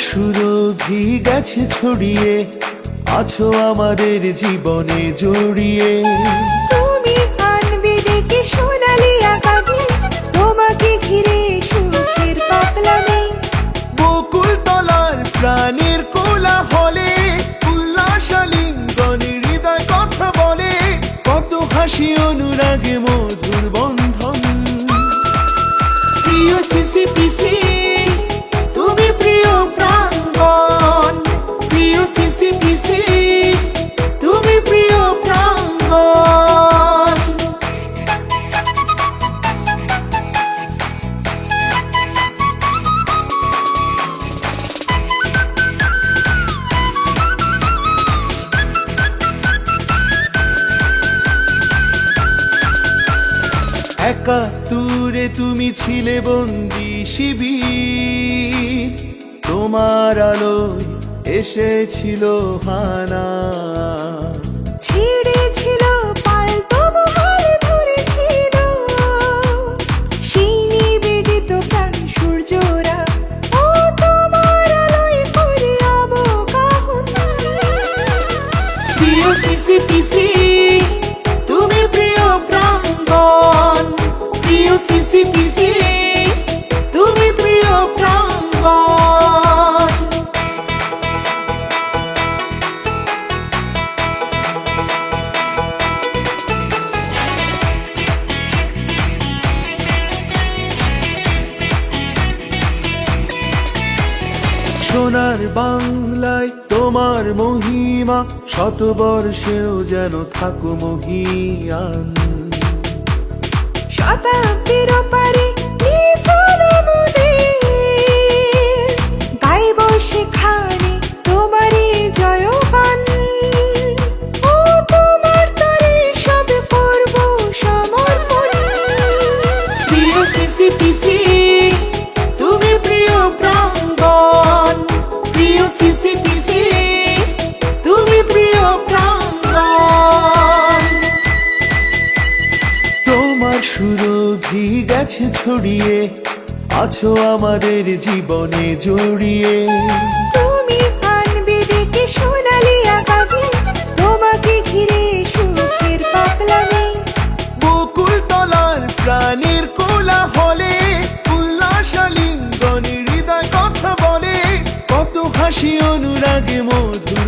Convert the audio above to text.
সুরভি গেছে ছড়িয়ে, আছো আমাদের জীবনে জড়িয়ে। তুমি আনবে ডেকে সোনালি আকাশে, তোমাকে ঘিরে সুখের পাগলামি। বকুল তলার প্রাণের কোলাহলে, উল্লাস আলিঙ্গনে হৃদয় কথা বলে, কত হাসি অনুরাগে মধুর বন্ধন। প্রিয় সিসি পিসি তুমি প্রিয় প্রাঙ্গণ, প্রিয় সিসি পিসি তুমি প্রিয় প্রাঙ্গণ। একাত্তরে তুমি ছিলে বন্দি শিবির, তোমার আলোয় এসেছিল হানা। ছিঁড়েছিল পাল তবু হাল ধরেছিল, সেই নিবেদিত প্রাণ সূর্যরা, ও তোমার আলোয় করে অবগাহন। প্রিয় সিসি পিসি তুমি প্রিয় প্রাঙ্গণ, প্রিয় সিসি পিসি তুমি প্রিয় প্রাঙ্গণ। সোনার বাংলায় তোমার মহিমা, শতবর্ষেও যেন থাকো মহিয়ান। শতাব্দীর পারে নিয়ে চলো মোদের, গাইব সেখানে তোমারই জয়গান। ও তোমার তরে সব করব সমর্পণ। প্রিয় সিসি পিসি তুমি প্রিয় প্রাঙ্গণ, প্রিয় সিসি পিসি তুমি প্রিয় প্রাঙ্গণ। তোমার সুরভি গেছে ছড়িয়ে, আছো আমাদের জীবনে জড়িয়ে। তুমি আনবে ডেকে সোনালি আকাশে, তোমাকে ঘিরে সুখের পাগলামি। বকুল তলার প্রাণের কোলাহলে, উল্লাস আলিঙ্গনে হৃদয় কথা বলে, কত হাসি অনুরাগে মধুর